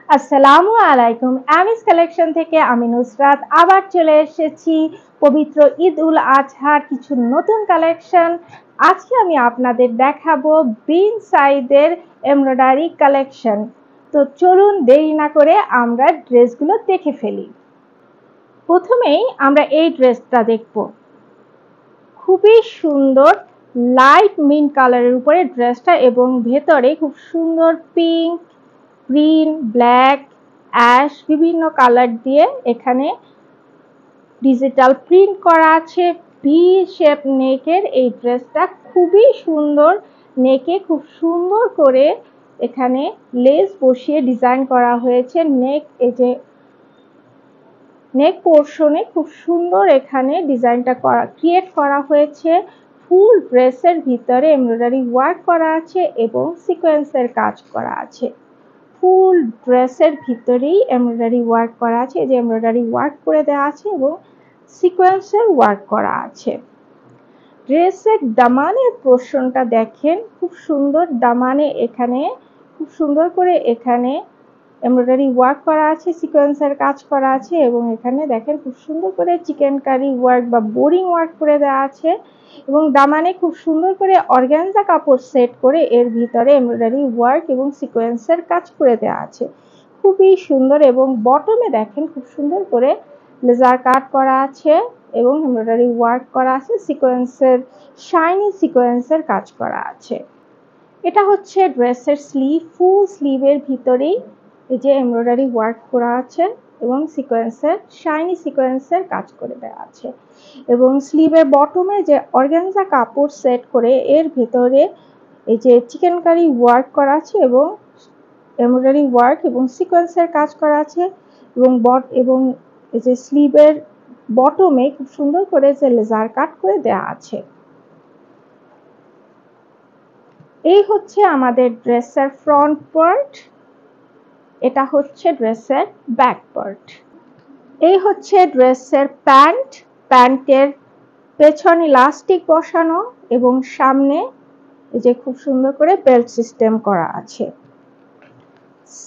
আসসালামু আলাইকুম। Amiss collection থেকে আমি নুসরাত আবার চলে এসেছি পবিত্র ঈদ উল আজহার কিছু নতুন কালেকশন। আজকে আমি আপনাদের দেখাবো বিন সাইদের এমব্রয়ডারি কালেকশন। তো চলুন দেরি না করে আমরা ড্রেসগুলো দেখে ফেলি। প্রথমেই আমরা এই ড্রেসটা দেখব। খুবই সুন্দর লাইট মিন্ট কালারের উপরে ড্রেসটা এবং ভেতরে খুব সুন্দর পিঙ্ক, গ্রিন, ব্ল্যাক, অ্যাশ বিভিন্ন কালার দিয়ে এখানে ডিজিটাল প্রিন্ট করা আছে। ভি শেপ নেকের এই ড্রেসটা খুবই সুন্দর। নেকে খুব সুন্দর করে এখানে লেস বসিয়ে ডিজাইন করা হয়েছে। নেক পোর্শনে খুব সুন্দর এখানে ডিজাইনটা ক্রিয়েট করা হয়েছে। ফুল ড্রেসের ভিতরে এমব্রয়ডারি ওয়ার্ক করা আছে এবং সিকোয়েন্সের কাজ করা আছে। ফুল ড্রেসের ভিতরেই এমব্রয়ডারি ওয়ার্ক করা আছে, যে এমব্রয়ডারি ওয়ার্ক করে দেওয়া আছে এবং সিকোয়েন্সের ওয়ার্ক করা আছে। ড্রেসের দামানের পোর্শনটা দেখেন, খুব সুন্দর দামানে এখানে খুব সুন্দর করে এখানে এমব্রয়ডারি ওয়ার্ক করা আছে, সিকোয়েন্সের কাজ করা আছে এবং এখানে দেখেন খুব সুন্দর করে চিকেন কারি ওয়ার্ক বা বোরিং ওয়ার্ক করে দেওয়া আছে এবং দামানে খুব সুন্দর করে অর্গানজা কাপড় সেট করে এর ভিতরে এমব্রয়ডারি ওয়ার্ক এবং সিকোয়েন্সের কাজ করে দেওয়া আছে। খুবই সুন্দর এবং বটমে দেখেন খুব সুন্দর করে লেজার কাট করা আছে এবং এমব্রয়ডারি ওয়ার্ক করা আছে, সিকোয়েন্সের শাইনি সিকোয়েন্সের কাজ করা আছে। এটা হচ্ছে ড্রেসের স্লিভ। ফুল স্লিভের ভিতরেই এই যে এমব্রয়ডারি ওয়ার্ক করা আছে এবং সিকোয়েন্সের শাইনি সিকোয়েন্সের কাজ করে দেওয়া আছে এবং স্লিভের বটমে যে অর্গানজা কাপড় সেট করে এর ভিতরে এই যে চিকেন কারি ওয়ার্ক করা আছে এবং এমব্রয়ডারি ওয়ার্ক এবং সিকোয়েন্সের কাজ করা আছে এবং এই যে স্লিভের বটমে খুব সুন্দর করে যে লেজার কাট করে দেওয়া আছে। এই হচ্ছে আমাদের ড্রেসের ফ্রন্ট পার্ট, এটা হচ্ছে ড্রেসের ব্যাক পার্ট। এই হচ্ছে ড্রেসের প্যান্ট। প্যান্টের পেছনে ইলাস্টিক বসানো এবং সামনে এই যে খুব সুন্দর করে বেল্ট সিস্টেম করা আছে।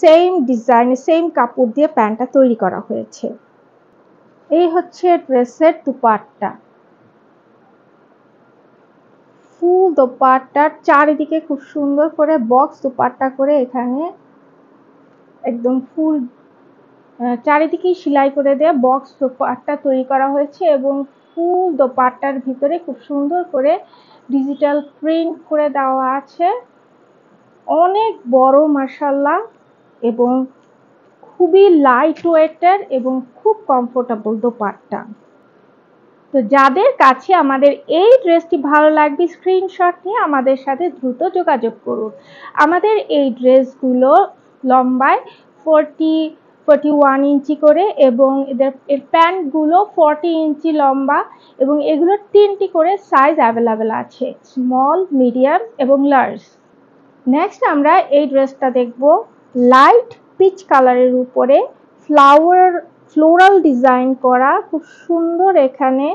সেম ডিজাইনে সেম কাপড় দিয়ে প্যান্টটা তৈরি করা হয়েছে। এই হচ্ছে ড্রেসের দুপাট্টা। ফুল দোপাট্টার চারিদিকে খুব সুন্দর করে বক্স দোপাট্টা করে এখানে একদম ফুল চারিদিকে সেলাই করে দেয়া বক্স দোপাট্টা তৈরি করা হয়েছে এবং ফুল দোপাট্টার ভিতরে খুব সুন্দর করে ডিজিটাল প্রিন্ট করে দেওয়া আছে। অনেক বড় মাশাআল্লাহ এবং খুবই লাইট ওয়েটের এবং খুব কমফোর্টেবল দোপাট্টা। তো যাদের কাছে আমাদের এই ড্রেসটি ভালো লাগবে স্ক্রিনশট নিয়ে আমাদের সাথে দ্রুত যোগাযোগ করুন। আমাদের এই ড্রেসগুলো লম্বায় 41 ইঞ্চি করে এবং এর প্যান্টগুলো 40 ইঞ্চি লম্বা এবং এগুলো 3টি করে সাইজ অ্যাভেলেবেল আছে, স্মল, মিডিয়াম এবং লার্জ। নেক্সট আমরা এই ড্রেসটা দেখব। লাইট পিচ কালারের উপরে ফ্লোরাল ডিজাইন করা, খুব সুন্দর এখানে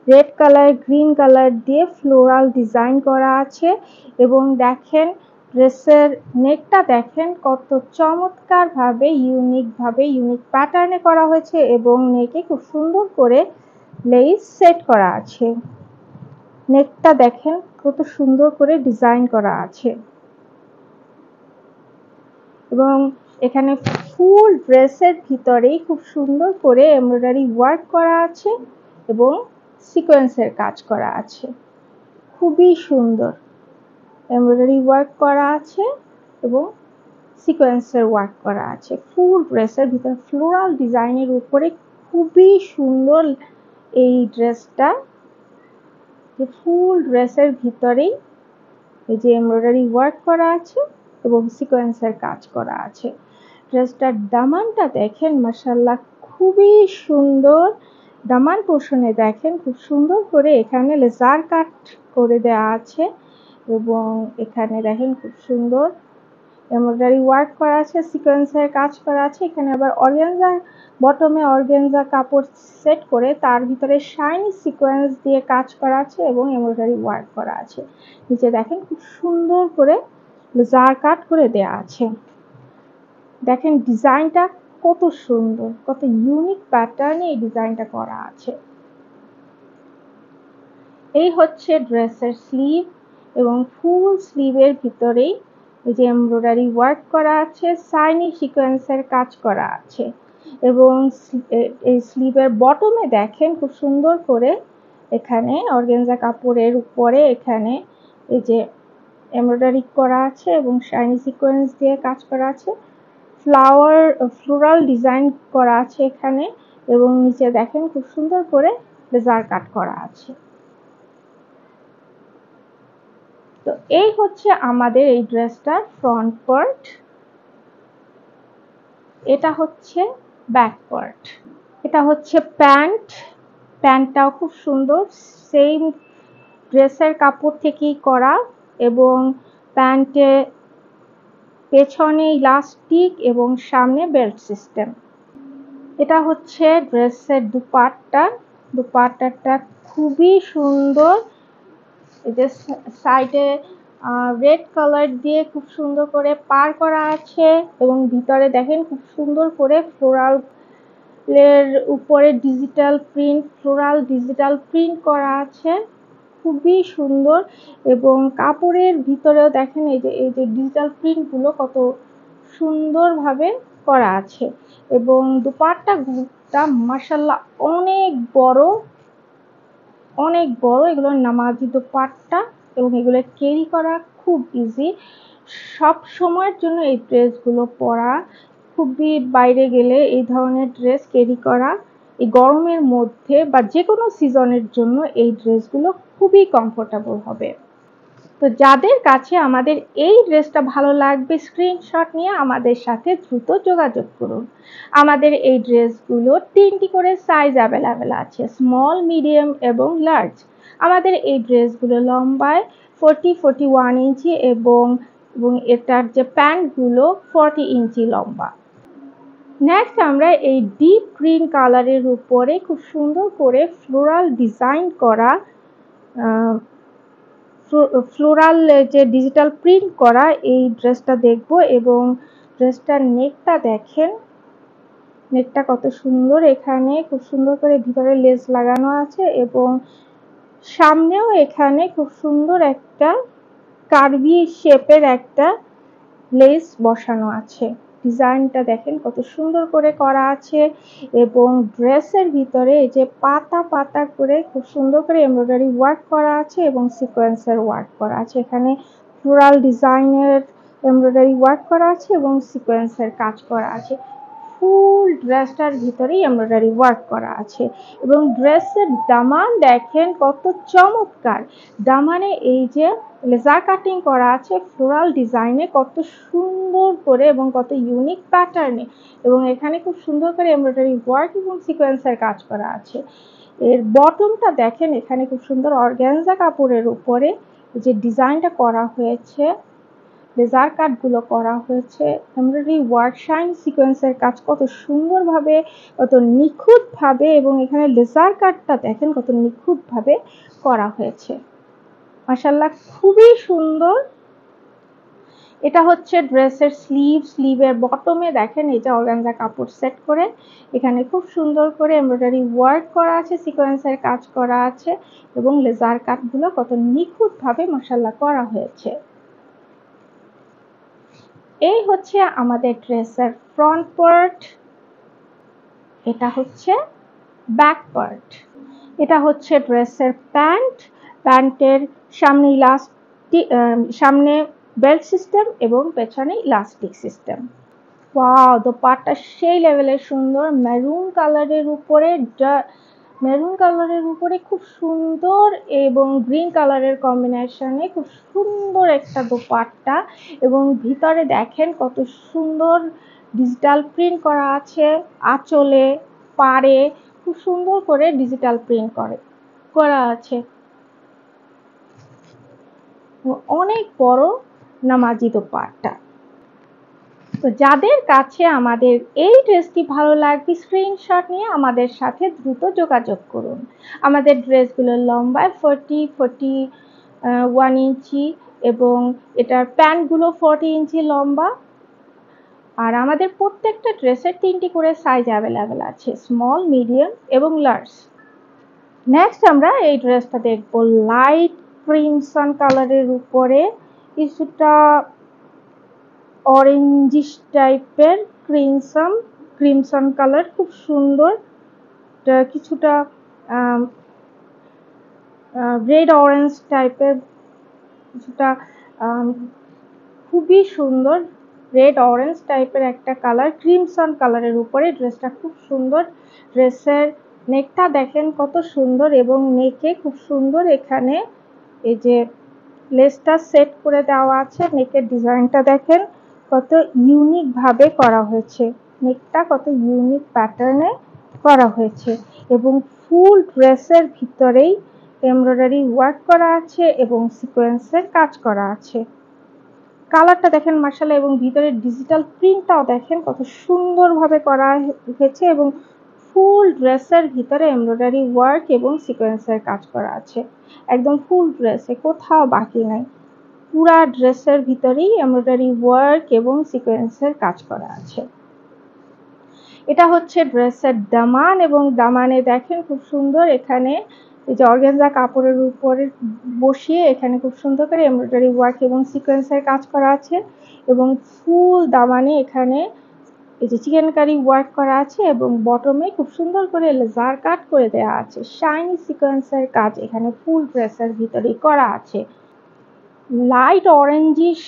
রেড কালার, গ্রিন কালার দিয়ে ফ্লোরাল ডিজাইন করা আছে এবং দেখেন ড্রেসের নেকটা দেখেন কত চমৎকার ভাবে ইউনিক প্যাটার্নে করা হয়েছে এবং নেকে খুব সুন্দর করে লেস সেট করা আছে। নেকটা দেখেন কত সুন্দর করে ডিজাইন করা আছে এবং এখানে ফুল ড্রেসের ভিতরেই খুব সুন্দর করে এমব্রয়ডারি ওয়ার্ক করা আছে এবং সিকোয়েন্সের কাজ করা আছে। খুবই সুন্দর এমব্রয়ডারি ওয়ার্ক করা আছে এবং সিকোয়েন্সের ওয়ার্ক করা আছে। ফুল ড্রেসের ভিতরে ফ্লোরাল ডিজাইনের উপরে খুবই সুন্দর এই ড্রেসটা। ফুল ড্রেসের ভিতরেই এই যে এমব্রয়ডারি ওয়ার্ক করা আছে এবং সিকোয়েন্সের কাজ করা আছে। ড্রেসটার দামানটা দেখেন মাশাআল্লাহ খুবই সুন্দর। দামান পোর্শনে দেখেন খুব সুন্দর করে এখানে লেজার কাট করে দেওয়া আছে এবং এখানে দেখেন খুব সুন্দর এমব্রয়ডারি ওয়ার্ক করা আছে, সিকোয়েন্সের কাজ করা আছে। এখানে আবার বটমে অর্গানজা কাপড় সেট করে তার ভিতরে শাইনি সিকোয়েন্স দিয়ে কাজ করা আছে এবং এমব্রয়ডারি ওয়ার্ক করা আছে। নিচে দেখেন খুব সুন্দর করে লেজার কাট করে দেওয়া আছে। দেখেন ডিজাইনটা কত সুন্দর, কত ইউনিক প্যাটার্নে এই ডিজাইনটা করা আছে। এই হচ্ছে ড্রেসের স্লিভ এবং ফুল স্লিভের ভিতরেই এই যে এমব্রয়ডারি ওয়ার্ক করা আছে, সাইনি সিকোয়েন্সের কাজ করা আছে এবং এই স্লিভের বটমে দেখেন খুব সুন্দর করে এখানে অর্গানজা কাপড়ের উপরে এখানে এই যে এমব্রয়ডারি করা আছে এবং শাইনি সিকোয়েন্স দিয়ে কাজ করা আছে, ফ্লোরাল ডিজাইন করা আছে এখানে এবং নিচে দেখেন খুব সুন্দর করে লেজার কাট করা আছে। তো এই হচ্ছে আমাদের এই ড্রেসটার ফ্রন্ট পার্ট, এটা হচ্ছে ব্যাক পার্ট। এটা হচ্ছে প্যান্ট, প্যান্টটাও খুব সুন্দর, সেম ড্রেসের কাপড় থেকেই করা এবং প্যান্টে পেছনে ইলাস্টিক এবং সামনে বেল্ট সিস্টেম। এটা হচ্ছে ড্রেসের দুপাট্টা, দুপাট্টাটা খুবই সুন্দর, এই যে সাইডে রেড কালার দিয়ে খুব সুন্দর করে পার করা আছে এবং ভিতরে দেখেন খুব সুন্দর করে ফ্লোরাল এর উপরে ফ্লোরাল ডিজিটাল প্রিন্ট করা আছে, খুবই সুন্দর এবং কাপড়ের ভিতরেও দেখেন এই যে ডিজিটাল প্রিন্টগুলো কত সুন্দরভাবে করা আছে এবং দুপাট্টাটা মাশাআল্লাহ অনেক বড়, অনেক বড়, এগুলো নামাজি দুপাট্টা এবং এগুলো ক্যারি করা খুব ইজি। সব সময়ের জন্য এই ড্রেসগুলো পরা খুবই, বাইরে গেলে এই ধরনের ড্রেস ক্যারি করা এই গরমের মধ্যে বা যে কোনো সিজনের জন্য এই ড্রেসগুলো খুবই কমফোর্টেবল হবে। তো যাদের কাছে আমাদের এই ড্রেসটা ভালো লাগবে স্ক্রিনশট নিয়ে আমাদের সাথে দ্রুত যোগাযোগ করুন। আমাদের এই ড্রেসগুলো 3টি করে সাইজ অ্যাভেলেবেল আছে, স্মল, মিডিয়াম এবং লার্জ। আমাদের এই ড্রেসগুলো লম্বায় 41 ইঞ্চি এবং এটার যে প্যান্টগুলো 40 ইঞ্চি লম্বা। নেক্সট আমরা এই ডিপ গ্রিন কালারের উপরে খুব সুন্দর করে ফ্লোরাল ডিজাইন করা ফ্লোরাল যে ডিজিটাল প্রিন্ট করা এই ড্রেসটা দেখব এবং ড্রেসটার নেকটা দেখেন, নেকটা কত সুন্দর, এখানে খুব সুন্দর করে ভিতরে লেস লাগানো আছে এবং সামনেও এখানে খুব সুন্দর একটা কার্ভি শেপের একটা লেস বসানো আছে। ডিজাইনটা দেখেন কত সুন্দর করে করা আছে এবং ড্রেসের ভিতরে এই যে পাতা পাতা করে খুব সুন্দর করে এমব্রয়ডারি ওয়ার্ক করা আছে এবং সিকোয়েন্সের ওয়ার্ক করা আছে, এখানে ফ্লোরাল ডিজাইনের এমব্রয়ডারি ওয়ার্ক করা আছে এবং সিকোয়েন্সের কাজ করা আছে। ফুল ড্রেসটার ভিতরেই এমব্রয়ডারি ওয়ার্ক করা আছে এবং ড্রেসের দামান দেখেন কত চমৎকার, দামানে এই যে লেজার কাটিং করা আছে ফ্লোরাল ডিজাইনে কত সুন্দর করে এবং কত ইউনিক প্যাটার্নে এবং এখানে খুব সুন্দর করে এমব্রয়ডারি ওয়ার্ক এবং সিকোয়েন্সের কাজ করা আছে। এর বটমটা দেখেন, এখানে খুব সুন্দর অর্গানজা কাপড়ের উপরে যে ডিজাইনটা করা হয়েছে, লেজার কাটগুলো করা হয়েছে, এমব্রয়ডারি ওয়ার্ক, শাইন সিকোয়েন্সের কাজ কত সুন্দরভাবে, কত নিখুঁতভাবে এবং এখানে লেজার কাটটা দেখেন কত নিখুঁতভাবে করা হয়েছে, মাশাআল্লাহ খুবই সুন্দর। এটা হচ্ছে ড্রেসের স্লিভ, স্লিভের বটমে দেখেন এই যে অর্গানজা কাপড় সেট করে এখানে খুব সুন্দর করে এমব্রয়ডারি ওয়ার্ক করা আছে, সিকোয়েন্সের কাজ করা আছে এবং লেজার কাটগুলো কত নিখুঁতভাবে মাশাআল্লাহ করা হয়েছে। এই হচ্ছে আমাদের ড্রেসের ফ্রন্ট পার্ট, এটা হচ্ছে ব্যাক পার্ট। এটা হচ্ছে ড্রেসের প্যান্ট, প্যান্টের সামনে সামনে বেল্ট সিস্টেম এবং পেছনে ইলাস্টিক সিস্টেম। ওয়াও, দোপাট্টা সেই লেভেলের সুন্দর, মেরুন কালারের উপরে খুব সুন্দর এবং গ্রিন কালারের কম্বিনেশনে খুব সুন্দর একটা দোপাট্টা এবং ভিতরে দেখেন কত সুন্দর ডিজিটাল প্রিন্ট করা আছে, আঁচলে পাড়ে খুব সুন্দর করে ডিজিটাল প্রিন্ট করা আছে, অনেক বড় নামাজি দোপাট্টা। তো যাদের কাছে আমাদের এই ড্রেসটি ভালো লাগবে স্ক্রিনশট নিয়ে আমাদের সাথে দ্রুত যোগাযোগ করুন। আমাদের ড্রেসগুলোর লম্বায় 41 ইঞ্চি এবং এটার প্যান্টগুলো 40 ইঞ্চি লম্বা আর আমাদের প্রত্যেকটা ড্রেসের 3টি করে সাইজ অ্যাভেলেবেল আছে, স্মল, মিডিয়াম এবং লার্জ। নেক্সট আমরা এই ড্রেসটা দেখব লাইট ক্রিমসন কালারের উপরে কিছুটা অরেঞ্জিশ টাইপের ক্রিমসন কালার, খুব সুন্দর। কিছুটা রেড অরেঞ্জ টাইপের, কিছুটা খুবই সুন্দর রেড অরেঞ্জ টাইপের একটা কালার, ক্রিমসন কালারের উপরে ড্রেসটা খুব সুন্দর। ড্রেসের নেকটা দেখেন কত সুন্দর এবং নেকে খুব সুন্দর এখানে এই যে লেসটা সেট করে দেওয়া আছে। নেকের ডিজাইনটা দেখেন কত ইউনিক ভাবে করা হয়েছে, নেকটা কত ইউনিক প্যাটার্নে করা হয়েছে এবং ফুল ড্রেসের ভিতরেই এমব্রয়ডারি ওয়ার্ক করা আছে এবং সিকোয়েন্সের কাজ করা আছে। কালারটা দেখেন মাশাআল্লাহ, এবং ভিতরে ডিজিটাল প্রিন্টটাও দেখেন কত সুন্দরভাবে করা হয়েছে এবং ফুল ড্রেসের ভিতরে এমব্রয়ডারি ওয়ার্ক এবং সিকোয়েন্সের কাজ করা আছে। একদম ফুল ড্রেসে কোথাও বাকি নাই, পুরা ড্রেসের ভিতরেই এমব্রয়ডারি ওয়ার্ক এবং সিকোয়েন্সের কাজ করা আছে। এটা হচ্ছে ড্রেসের দামান, এবং দামানে দেখেন খুব সুন্দর এখানে এই যে অর্গানজা কাপড়ের উপরে বসিয়ে এখানে খুব সুন্দর করে এমব্রয়ডারি ওয়ার্ক এবং সিকোয়েন্সের কাজ করা আছে এবং ফুল দামানে এখানে এই যে চিকেনকারি ওয়ার্ক করা আছে এবং বটমে খুব সুন্দর করে লেজার কাট করে দেওয়া আছে। শাইনি সিকোয়েন্সের কাজ এখানে ফুল ড্রেসের ভিতরেই করা আছে। লাইট অরেঞ্জিশ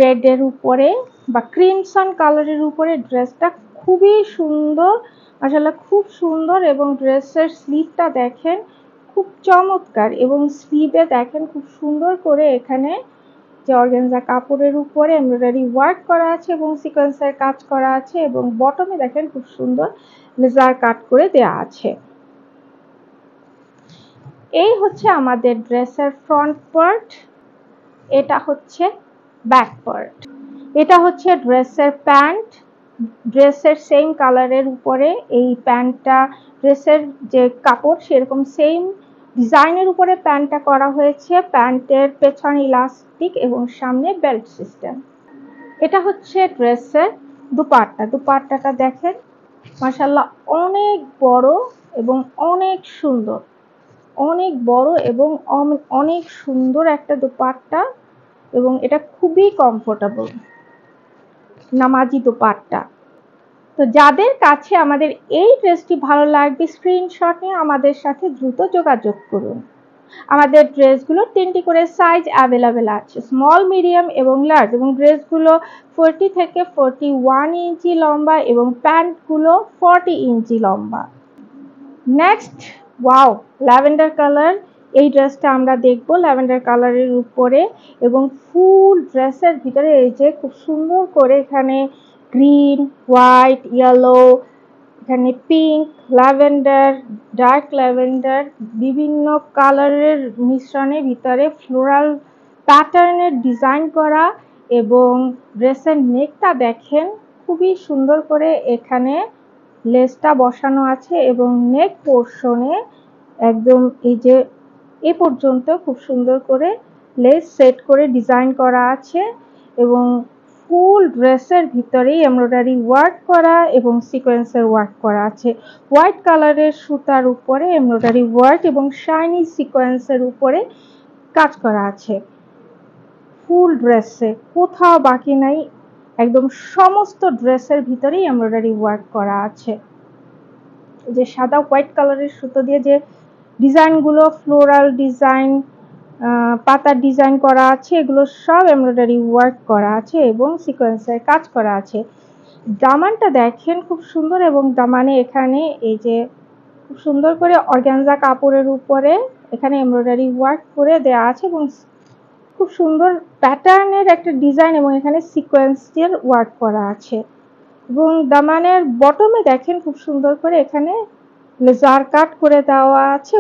রেডের উপরে বা ক্রিমসন কালারের উপরে ড্রেসটা খুবই সুন্দর, মাশাআল্লাহ খুব সুন্দর। এবং ড্রেসের স্লিভটা দেখেন খুব চমৎকার এবং স্লিভে দেখেন খুব সুন্দর করে এখানে যে অর্গানজা কাপড়ের উপরে এমব্রয়ডারি ওয়ার্ক করা আছে এবং সিকোয়েন্সের কাজ করা আছে এবং বটমে দেখেন খুব সুন্দর লেজার কাট করে দেওয়া আছে। এই হচ্ছে আমাদের ড্রেসের ফ্রন্ট পার্ট, এটা হচ্ছে ব্যাক পার্ট। এটা হচ্ছে ড্রেসের প্যান্ট, ড্রেসের সেম কালারের উপরে এই প্যান্টটা, ড্রেসের যে কাপড় সেরকম সেম ডিজাইনের উপরে প্যান্টটা করা হয়েছে। প্যান্টের পেছনে ইলাস্টিক এবং সামনে বেল্ট সিস্টেম। এটা হচ্ছে ড্রেসের দুপাট্টা, দুপাট্টাটা দেখেন মাশাআল্লাহ অনেক বড় এবং অনেক সুন্দর, অনেক বড় এবং অনেক সুন্দর একটা দুপাট্টা এবং এটা খুবই কমফোর্টেবল নামাজি দুপাট্টা। তো যাদের কাছে আমাদের এই ড্রেসটি ভালো লাগবে স্ক্রিনশট নিয়ে আমাদের সাথে দ্রুত যোগাযোগ করুন। আমাদের ড্রেসগুলোর 3টি করে সাইজ অ্যাভেলেবেল আছে, স্মল, মিডিয়াম এবং লার্জ, এবং ড্রেসগুলো 40 থেকে 41 ইঞ্চি লম্বা এবং প্যান্টগুলো 40 ইঞ্চি লম্বা। নেক্সট ওয়াও, ল্যাভেন্ডার কালার, এই ড্রেসটা আমরা দেখব ল্যাভেন্ডার কালারের উপরে এবং ফুল ড্রেসের ভিতরে এই যে খুব সুন্দর করে এখানে গ্রিন, হোয়াইট, ইয়েলো, এখানে পিঙ্ক, ল্যাভেন্ডার, ডার্ক ল্যাভেন্ডার, বিভিন্ন কালারের মিশ্রণে ভিতরে ফ্লোরাল প্যাটার্নের ডিজাইন করা এবং ড্রেসের নেকটা দেখেন খুবই সুন্দর করে এখানে লেসটা বসানো আছে এবং নেক পোর্শনে একদম এই যে এ পর্যন্ত খুব সুন্দর করে লেস সেট করে ডিজাইন করা আছে এবং ফুল ড্রেসের ভিতরেই এমব্রয়ডারি ওয়ার্ক করা এবং সিকোয়েন্সের ওয়ার্ক করা আছে। হোয়াইট কালারের সুতার উপরে এমব্রয়ডারি ওয়ার্ক এবং শাইনি সিকোয়েন্সের উপরে কাজ করা আছে। ফুল ড্রেসে কোথাও বাকি নাই, একদম সমস্ত ড্রেসের ভিতরেই এমব্রয়ডারি ওয়ার্ক করা আছে। যে সাদা হোয়াইট কালারের সুতো দিয়ে যে ডিজাইনগুলো ফ্লোরাল ডিজাইন, পাতার ডিজাইন করা আছে, এগুলো সব এমব্রয়ডারি ওয়ার্ক করা আছে এবং সিকোয়েন্সের কাজ করা আছে। দামানটা দেখেন খুব সুন্দর এবং দামানে এখানে এই যে খুব সুন্দর করে অর্গানজা কাপড়ের উপরে এখানে এমব্রয়ডারি ওয়ার্ক করে দেওয়া আছে এবং খুব সুন্দর প্যাটার্নের একটা ডিজাইন এবং এখানে সিকোয়েন্সের ওয়ার্ক করা আছে এবং দামানের বটমে দেখেন খুব সুন্দর করে এখানে লেজার কাট করে দেওয়া আছে,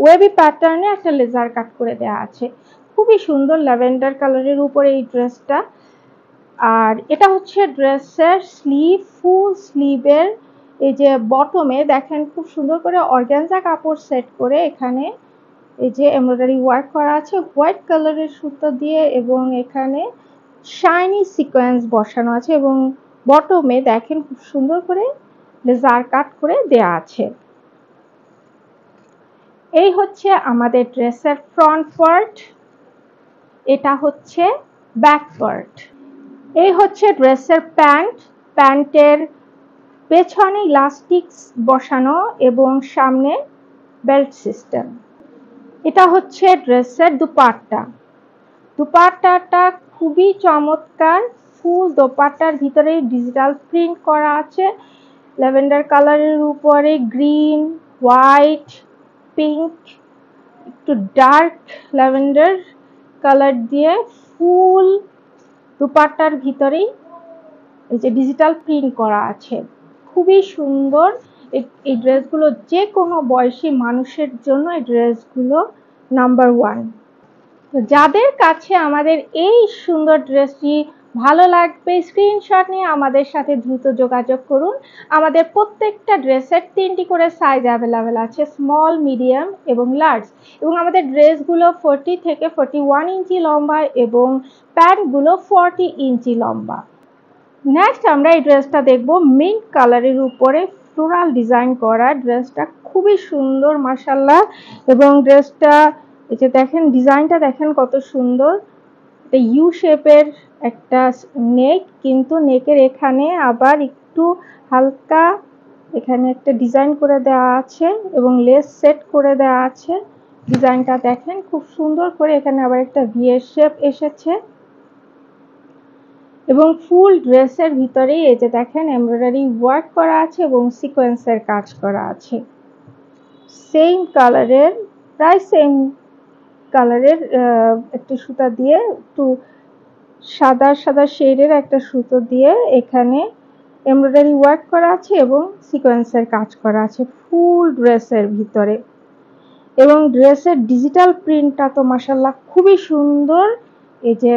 ওয়েবি প্যাটার্নে একটা লেজার কাট করে দেওয়া আছে। খুবই সুন্দর ল্যাভেন্ডার কালারের উপরে এই ড্রেসটা। আর এটা হচ্ছে ড্রেসের স্লিভ, ফুল স্লিভের এই যে বটমে দেখেন খুব সুন্দর করে অর্গানজা কাপড় সেট করে এখানে এই যে এমব্রয়ডারি ওয়ার্ক করা আছে হোয়াইট কালারের সুতো দিয়ে এবং এখানে শাইনি সিকোয়েন্স বসানো আছে এবং বটমে দেখেন খুব সুন্দর করে লেজার কাট করে দেয়া আছে। এই হচ্ছে আমাদের ড্রেসের ফ্রন্ট পার্ট, এটা হচ্ছে ব্যাক পার্ট। এই হচ্ছে ড্রেসের প্যান্ট, প্যান্টের পেছনে ইলাস্টিক বসানো এবং সামনে বেল্ট সিস্টেম। এটা হচ্ছে ড্রেসের দুপাট্টা, দুপাট্টাটা খুবই চমৎকার। ফুল দোপাট্টার ভিতরে ডিজিটাল প্রিন্ট করা আছে ল্যাভেন্ডার কালারের উপরে গ্রিন, হোয়াইট, পিঙ্ক, একটু ডার্ক ল্যাভেন্ডার কালার দিয়ে ফুল দুপাট্টার ভিতরেই এই যে ডিজিটাল প্রিন্ট করা আছে, খুবই সুন্দর। এই ড্রেসগুলো যে কোনো বয়সী মানুষের জন্য এই ড্রেসগুলো নাম্বার 1। তো যাদের কাছে আমাদের এই সুন্দর ড্রেসটি ভালো লাগবে স্ক্রিনশট নিয়ে আমাদের সাথে দ্রুত যোগাযোগ করুন। আমাদের প্রত্যেকটা ড্রেসের 3টি করে সাইজ অ্যাভেলেবেল আছে, স্মল, মিডিয়াম এবং লার্জ। এবং আমাদের ড্রেসগুলো 40 থেকে 41 ইঞ্চি লম্বা এবং প্যান্টগুলো 40 ইঞ্চি লম্বা। নেক্সট আমরা এই ড্রেসটা দেখব মিন্ট কালারের উপরে ফ্লোরাল ডিজাইন করা। ড্রেসটা খুবই সুন্দর মাশাআল্লাহ, এবং ড্রেসটা এই যে দেখেন ডিজাইনটা দেখেন কত সুন্দর। এটা ইউ শেপের একটা নেক, কিন্তু নেকের এখানে আবার একটু হালকা এখানে একটা ডিজাইন করে দেওয়া আছে এবং লেস সেট করে দেওয়া আছে। ডিজাইনটা দেখেন খুব সুন্দর করে, এখানে আবার একটা ভি এর শেপ এসেছে এবং ফুল ড্রেসের ভিতরেই এই যে দেখেন এমব্রয়ডারি ওয়ার্ক করা আছে এবং সিকোয়েন্সের কাজ করা আছে। সেম কালারের, প্রায় সেম কালারের একটা সুতা দিয়ে, একটু সাদা সাদা শেডের একটা সুতো দিয়ে এখানে এমব্রয়ডারি ওয়ার্ক করা আছে এবং সিকোয়েন্সের কাজ করা আছে ফুল ড্রেসের ভিতরে। এবং ড্রেসের ডিজিটাল প্রিন্টটা তো মাশাআল্লাহ খুবই সুন্দর। এই যে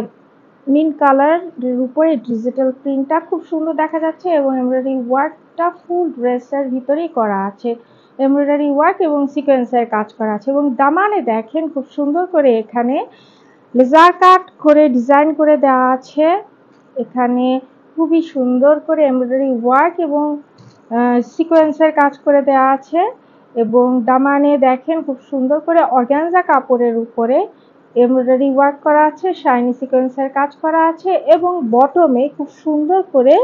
মিন্ট কালারের উপরে ডিজিটাল প্রিন্টটা খুব সুন্দর দেখা যাচ্ছে এবং এমব্রয়ডারি ওয়ার্কটা ফুল ড্রেসের ভিতরেই করা আছে। এমব্রয়ডারি ওয়ার্ক এবং সিকোয়েন্সের কাজ করা আছে এবং দামানে দেখেন খুব সুন্দর করে এখানে লেজার কাট করে ডিজাইন করে দেওয়া আছে। এখানে খুবই সুন্দর করে এমব্রয়ডারি ওয়ার্ক এবং সিকোয়েন্সের কাজ করে দেওয়া আছে এবং দামানে দেখেন খুব সুন্দর করে অর্গানজা কাপড়ের উপরে এমব্রয়ডারি ওয়ার্ক করা আছে, শাইনি সিকোয়েন্সের কাজ করা আছে এবং বটমে খুব সুন্দর করে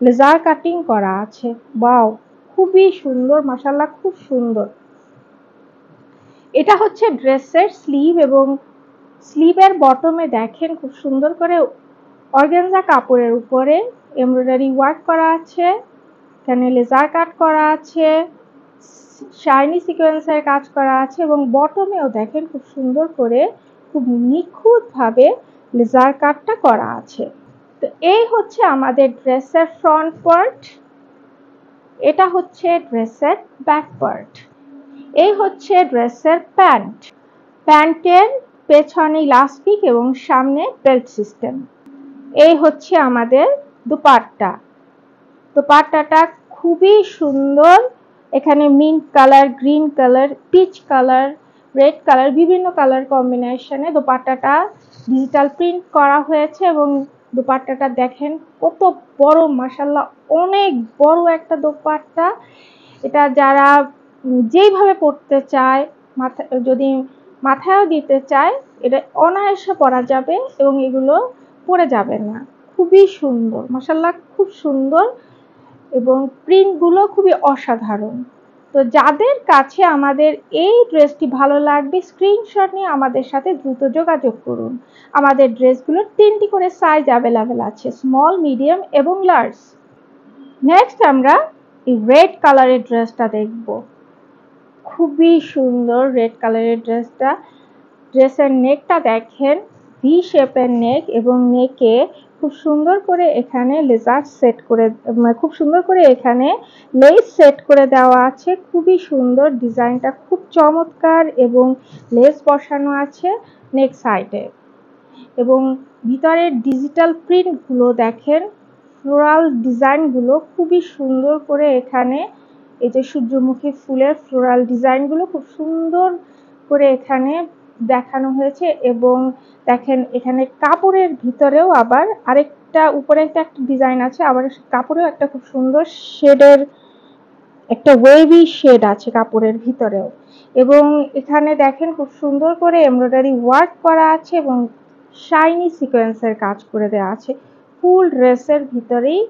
লেজার কাটিং করা আছে। ওয়াও, খুবই সুন্দর মাশাআল্লাহ, খুব সুন্দর। এটা হচ্ছে ড্রেসের স্লিভ এবং স্লিভের বটমে দেখেন খুব সুন্দর করে অর্গানজা কাপড়ের উপরে এমব্রয়ডারি ওয়ার্ক করা আছে, এখানে লেজার কাট করা আছে, শাইনি সিকোয়েন্সের কাজ করা আছে এবং বটমেও দেখেন খুব সুন্দর করে খুব নিখুঁতভাবে লেজার কাটটা করা আছে। তো এই হচ্ছে আমাদের ড্রেসের ফ্রন্ট পার্ট, এটা হচ্ছে ড্রেসের ব্যাক পার্ট। এই হচ্ছে ড্রেসের প্যান্ট, প্যান্টের পেছনে ইলাস্টিক এবং সামনে বেল্ট সিস্টেম। এই হচ্ছে আমাদের দুপাট্টা, দুপাট্টাটা খুবই সুন্দর। এখানে mint colour, green colour, peach colour, red colour, বিভিন্ন কালার কম্বিনেশনে দুপাট্টাটা ডিজিটাল প্রিন্ট করা হয়েছে এবং দুপাট্টাটা দেখেন কত বড় মাশাআল্লাহ, অনেক বড় একটা দুপাট্টা। এটা যারা যেইভাবে পরতে চায়, মাথা যদি মাথায়ও দিতে চায়, এটা অনায়াসে পরা যাবে এবং এগুলো পরে যাবে না। খুবই সুন্দর মাশাআল্লাহ, খুব সুন্দর এবং প্রিন্টগুলো খুবই অসাধারণ। তো যাদের কাছে আমাদের এই ড্রেসটি ভালো লাগবে স্ক্রিনশট নিয়ে আমাদের সাথে দ্রুত যোগাযোগ করুন। আমাদের ড্রেসগুলোর 3টি করে সাইজ অ্যাভেলেবেল আছে, স্মল, মিডিয়াম এবং লার্জ। নেক্সট আমরা এই রেড কালারের ড্রেসটা দেখব, খুবই সুন্দর রেড কালারের ড্রেসটা। ড্রেসের নেকটা দেখেন ভি শেপের নেক এবং নেকে খুব সুন্দর করে এখানে লেজার সেট করে, খুব সুন্দর করে এখানে লেস সেট করে দেওয়া আছে। খুবই সুন্দর ডিজাইনটা, খুব চমৎকার এবং লেস বসানো আছে নেক সাইডে এবং ভিতরের ডিজিটাল প্রিন্টগুলো দেখেন, ফ্লোরাল ডিজাইনগুলো খুবই সুন্দর করে এখানে এই যে সূর্যমুখী ফুলের ফ্লোরাল ডিজাইনগুলো খুব সুন্দর করে এখানে দেখানো হয়েছে। এবং দেখেন এখানে কাপড়ের ভিতরেও আবার আরেকটা উপরে একটা ডিজাইন আছে, আবার কাপড়েও একটা খুব সুন্দর শেডের একটা ওয়েভি শেড আছে কাপড়ের ভিতরেও। এবং এখানে দেখেন খুব সুন্দর করে এমব্রয়ডারি ওয়ার্ক করা আছে এবং শাইনি সিকোয়েন্সের কাজ করে দেওয়া আছে। ফুল ড্রেসের ভিতরেই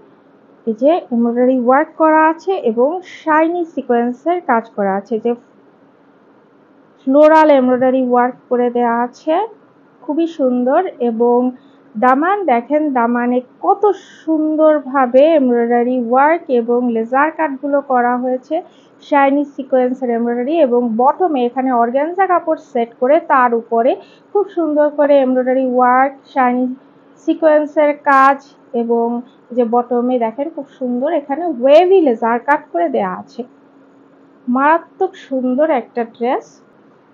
এই যে এমব্রয়ডারি ওয়ার্ক করা আছে এবং শাইনি সিকোয়েন্সের কাজ করা আছে, যে ফ্লোরাল এমব্রয়ডারি ওয়ার্ক করে দেওয়া আছে, খুবই সুন্দর। এবং দামান দেখেন, দামানে কত সুন্দরভাবে এমব্রয়ডারি ওয়ার্ক এবং লেজার কাটগুলো করা হয়েছে, শাইনি সিকোয়েন্সের এমব্রয়ডারি। এবং বটমে এখানে অর্গানজা কাপড় সেট করে তার উপরে খুব সুন্দর করে এমব্রয়ডারি ওয়ার্ক, শাইনি সিকোয়েন্সের কাজ। এবং যে বটমে দেখেন খুব সুন্দর এখানে ওয়েভি লেজার কাট করে দেওয়া আছে। মারাত্মক সুন্দর একটা ড্রেস।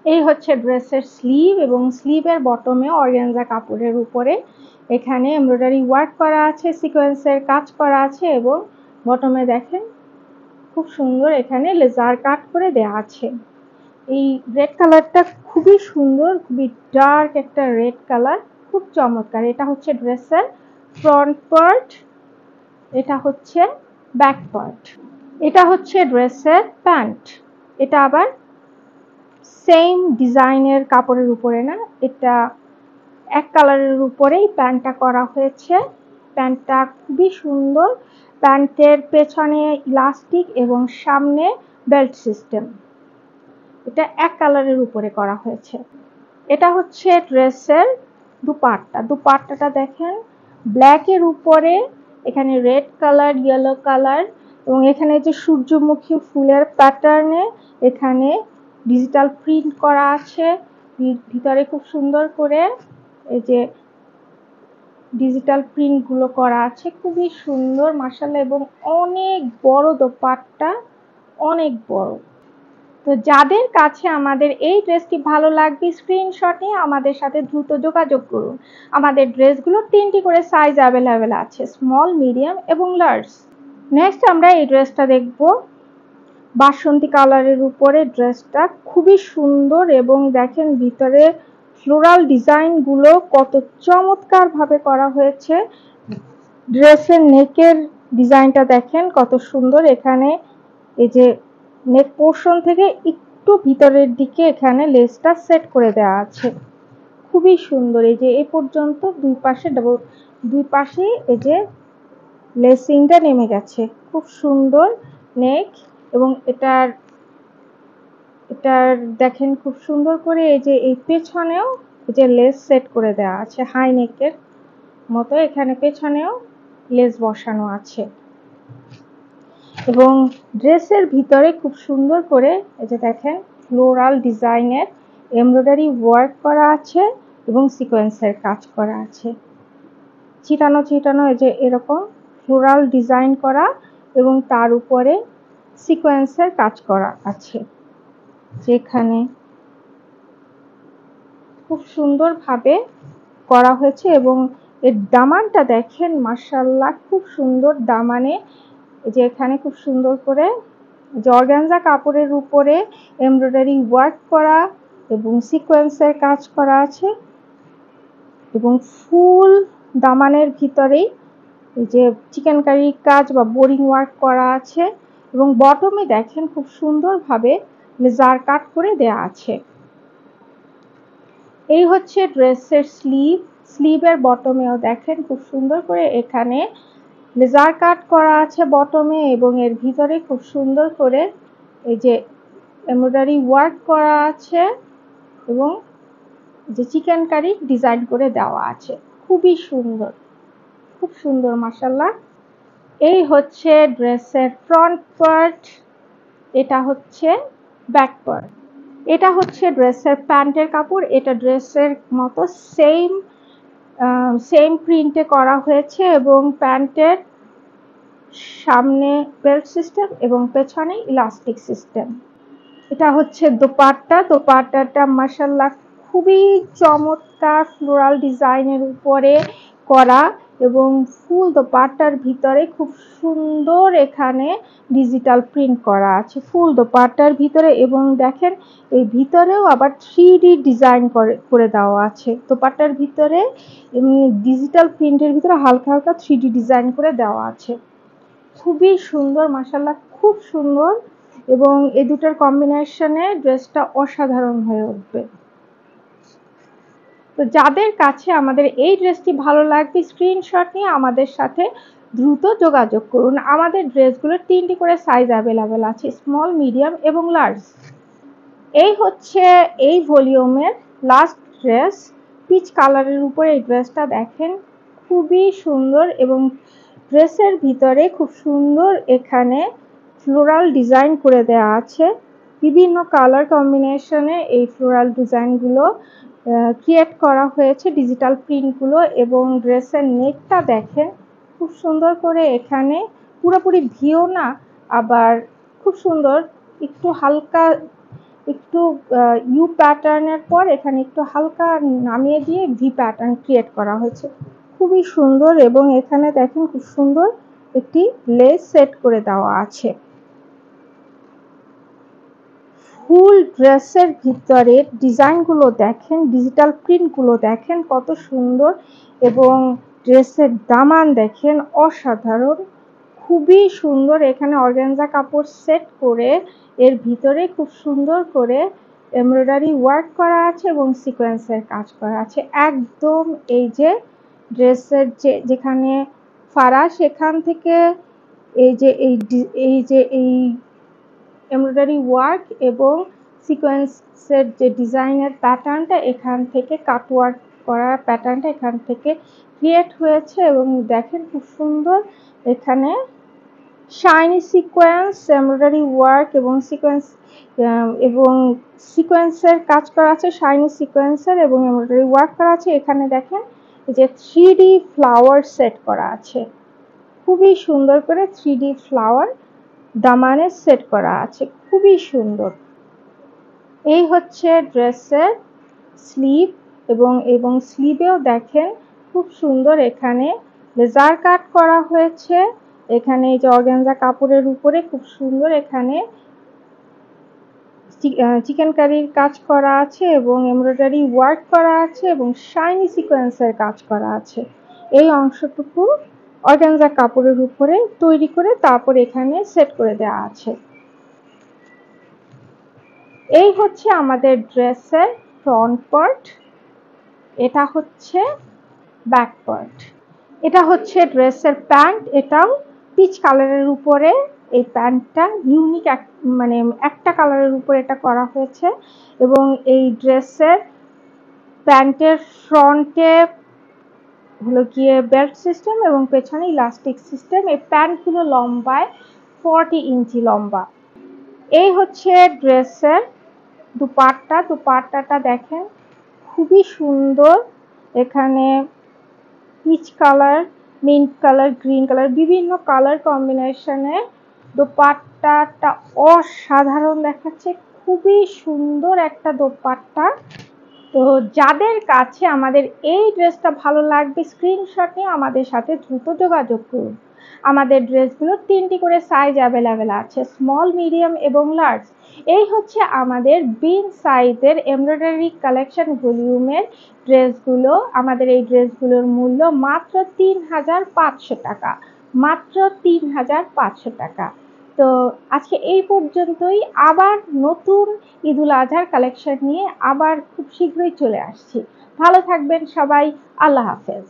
এই হচ্ছে ড্রেসের স্লিভ, এবং স্লিভের বটমে অর্গানজা কাপড়ের উপরে এখানে এমব্রয়ডারি ওয়ার্ক করা আছে, সিকোয়েন্সের কাজ করা আছে। এবং বটমে দেখেন খুব সুন্দর এখানে লেজার কাট করে দেওয়া আছে। এই রেড কালারটা খুবই সুন্দর, খুবই ডার্ক একটা রেড কালার, খুব চমৎকার। এটা হচ্ছে ড্রেসের ফ্রন্ট পার্ট, এটা হচ্ছে ব্যাক পার্ট। এটা হচ্ছে ড্রেসের প্যান্ট। এটা আবার সেম ডিজাইনের কাপড়ের উপরে না, এটা এক কালারের উপরেই প্যান্টটা করা হয়েছে। প্যান্টটা খুবই সুন্দর। প্যান্টের পেছনে ইলাস্টিক এবং সামনে বেল্ট সিস্টেম। এটা এক কালারের উপরে করা হয়েছে। এটা হচ্ছে ড্রেসের দুপাট্টা। দুপাট্টাটা দেখেন ব্ল্যাকের উপরে এখানে রেড কালার, ইয়েলো কালার, এবং এখানে যে সূর্যমুখী ফুলের প্যাটার্নে এখানে ডিজিটাল প্রিন্ট করা আছে। ভিতরে খুব সুন্দর করে এই যে ডিজিটাল প্রিন্ট গুলো করা আছে, খুবই সুন্দর মাশাআল্লাহ। এবং অনেক বড় দোপাট্টা, অনেক বড়। তো যাদের কাছে আমাদের এই ড্রেসটি ভালো লাগবে স্ক্রিনশট নিয়ে আমাদের সাথে দ্রুত যোগাযোগ করুন। আমাদের ড্রেসগুলো 3টি করে সাইজ অ্যাভেলেবেল আছে, স্মল, মিডিয়াম এবং লার্জ। নেক্সট আমরা এই ড্রেসটা দেখব। বাসন্তী কালারের উপরে ড্রেসটা খুবই সুন্দর, এবং দেখেন ভিতরে ফ্লোরাল ডিজাইনগুলো কত চমৎকার ভাবে করা হয়েছে। ড্রেসের নেকের ডিজাইনটা দেখেন কত সুন্দর। এখানে এই যে নেক পোর্শন থেকে একটু ভিতরের দিকে এখানে লেসটা সেট করে দেওয়া আছে, খুবই সুন্দর। এই যে এই পর্যন্ত দুই পাশে এই যে লেসিংটা নেমে গেছে, খুব সুন্দর নেক। এবং এটার দেখেন খুব সুন্দর করে এই যে এই পেছনেও এই যে লেস সেট করে দেওয়া আছে, হাই নেকের মতো এখানে পেছনেও লেস বসানো আছে। এবং ড্রেসের ভিতরে খুব সুন্দর করে এই যে দেখেন ফ্লোরাল ডিজাইনের এমব্রয়ডারি ওয়ার্ক করা আছে এবং সিকোয়েন্সের কাজ করা আছে, ছিটানো ছিটানো এই যে এরকম ফ্লোরাল ডিজাইন করা, এবং তার উপরে সিকোয়েন্সের কাজ করা আছে, যেখানে খুব সুন্দরভাবে করা হয়েছে। এবং এর দামানটা দেখেন মাশাআল্লাহ, খুব সুন্দর দামানে যে এখানে খুব সুন্দর করে অর্গানজা কাপড়ের উপরে এমব্রয়ডারি ওয়ার্ক করা এবং সিকোয়েন্সের কাজ করা আছে। এবং ফুল দামানের ভিতরেই এই যে চিকেন কারি কাজ বা বোরিং ওয়ার্ক করা আছে। এবং বটমে দেখেন খুব সুন্দরভাবে লেজার কাট করে দেয়া আছে। এই হচ্ছে ড্রেসের স্লিভ। স্লিভের বটমেও দেখেন খুব সুন্দর করে এখানে লেজার কাট করা আছে বটমে, এবং এর ভিতরে খুব সুন্দর করে এই যে এমব্রয়ডারি ওয়ার্ক করা আছে এবং যে চিকেন কারি ডিজাইন করে দেওয়া আছে, খুবই সুন্দর, খুব সুন্দর মাশাআল্লাহ। এই হচ্ছে ড্রেসের ফ্রন্ট পার্ট, এটা হচ্ছে ব্যাক পার্ট। এটা হচ্ছে ড্রেসের প্যান্টের কাপড়। এটা ড্রেসের মতো সেম প্রিন্টে করা হয়েছে, এবং প্যান্টের সামনে বেল্ট সিস্টেম এবং পেছনে ইলাস্টিক সিস্টেম। এটা হচ্ছে দোপাট্টা। দোপাট্টাটা মাশাআল্লাহ খুবই চমৎকার ফ্লোরাল ডিজাইনের উপরে করা, এবং ফুল দোপাট্টার ভিতরে খুব সুন্দর এখানে ডিজিটাল প্রিন্ট করা আছে ফুল দোপাট্টার ভিতরে, এবং দেখেন এই ভিতরেও আবার 3D ডিজাইন করে দেওয়া আছে। দোপাট্টার ভিতরে ডিজিটাল প্রিন্টের ভিতরে হালকা হালকা 3D ডিজাইন করে দেওয়া আছে। খুবই সুন্দর, মাশাআল্লাহ খুব সুন্দর, এবং এই দুটার কম্বিনেশনে ড্রেসটা অসাধারণ হয়ে উঠবে। তো যাদের কাছে আমাদের এই ড্রেসটি ভালো লাগবে স্ক্রিনশট নিয়ে আমাদের সাথে দ্রুত যোগাযোগ করুন। আমাদের ড্রেসগুলোর 3টি করে সাইজ অ্যাভেলেবেল আছে, স্মল, মিডিয়াম এবং লার্জ। এই হচ্ছে এই ভলিউমের লাস্ট ড্রেস, পিচ কালারের উপরে এই ড্রেসটা দেখেন খুবই সুন্দর, এবং ড্রেসের ভিতরে খুব সুন্দর এখানে ফ্লোরাল ডিজাইন করে দেওয়া আছে। বিভিন্ন কালার কম্বিনেশনে এই ফ্লোরাল ডিজাইনগুলো ক্রিয়েট করা হয়েছে, ডিজিটাল প্রিন্টগুলো। এবং ড্রেসের নেকটা দেখেন খুব সুন্দর করে, এখানে পুরোপুরি ভিও না, আবার খুব সুন্দর একটু হালকা একটু ইউ প্যাটার্নের পর এখানে একটু হালকা নামিয়ে দিয়ে ভি প্যাটার্ন ক্রিয়েট করা হয়েছে, খুবই সুন্দর। এবং এখানে দেখেন খুব সুন্দর একটি লেস সেট করে দেওয়া আছে। ফুল ড্রেসের ভিতরে ডিজাইনগুলো দেখেন, ডিজিটাল প্রিন্টগুলো দেখেন কত সুন্দর, এবং ড্রেসের দামান দেখেন অসাধারণ, খুবই সুন্দর। এখানে অর্গানজা কাপড় সেট করে এর ভিতরে খুব সুন্দর করে এমব্রয়ডারি ওয়ার্ক করা আছে এবং সিকোয়েন্সের কাজ করা আছে। একদম এই যে ড্রেসের যেখানে ফাড়া সেখান থেকে এই এমব্রয়ডারি ওয়ার্ক এবং সিকোয়েন্সের যে ডিজাইনের প্যাটার্নটা এখান থেকে কাটওয়ার্ক করা প্যাটার্নটা এখান থেকে ক্রিয়েট হয়েছে। এবং দেখেন খুব সুন্দর এখানে শাইনি সিকোয়েন্স, এমব্রয়ডারি ওয়ার্ক এবং সিকোয়েন্সের কাজ করা আছে, শাইনি সিকোয়েন্সের এবং এমব্রয়ডারি ওয়ার্ক করা আছে। এখানে দেখেন যে 3D ফ্লাওয়ার সেট করা আছে, খুবই সুন্দর করে 3D ফ্লাওয়ার দামানে সেট করা আছে, খুবই সুন্দর। এই হচ্ছে ড্রেসের স্লিভ, এবং স্লিভেও দেখেন খুব সুন্দর এখানে লেজার কাট করা হয়েছে। এখানে এই যে অর্গানজা কাপড়ের উপরে খুব সুন্দর এখানে চিকেন কারির কাজ করা আছে এবং এমব্রয়ডারি ওয়ার্ক করা আছে এবং শাইনি সিকোয়েন্সের কাজ করা আছে। এই অংশটুকু অর্গানজা কাপড়ের উপরে তৈরি করে তারপর এখানে সেট করে দেওয়া আছে। এই হচ্ছে আমাদের ড্রেসের ফ্রন্ট পার্ট, এটা হচ্ছে ব্যাক পার্ট। এটা হচ্ছে ড্রেসের প্যান্ট, এটাও পিচ কালারের উপরে এই প্যান্টটা ইউনিক মানে একটা কালারের উপরে এটা করা হয়েছে। এবং এই ড্রেসের প্যান্টের ফ্রন্টে হলো গিয়ে বেল্ট সিস্টেম এবং পেছনে ইলাস্টিক সিস্টেম। এই প্যান্টগুলো লম্বায় 40 ইঞ্চি লম্বা। এই হচ্ছে ড্রেসের দুপাট্টাটা দেখেন খুবই সুন্দর, এখানে peach colour, mint colour, green colour, বিভিন্ন কালার কম্বিনেশনে দোপাট্টাটা অসাধারণ দেখাচ্ছে, খুবই সুন্দর একটা দোপাট্টা। তো যাদের কাছে আমাদের এই ড্রেসটা ভালো লাগবে স্ক্রিনশট নিয়ে আমাদের সাথে দ্রুত যোগাযোগ করুন। আমাদের ড্রেসগুলোর 3টি করে সাইজ অ্যাভেলেবেল আছে, স্মল, মিডিয়াম এবং লার্জ। এই হচ্ছে আমাদের বিন সাইজের এমব্রয়ডারি কালেকশন ভলিউমের ড্রেসগুলো। আমাদের এই ড্রেসগুলোর মূল্য মাত্র 3500 টাকা, মাত্র 3500 টাকা। তো আজকে এই পর্যন্তই, আবার নতুন ঈদুল আজহার কালেকশন নিয়ে আবার খুব শীঘ্রই চলে আসছি। ভালো থাকবেন সবাই, আল্লাহ হাফেজ।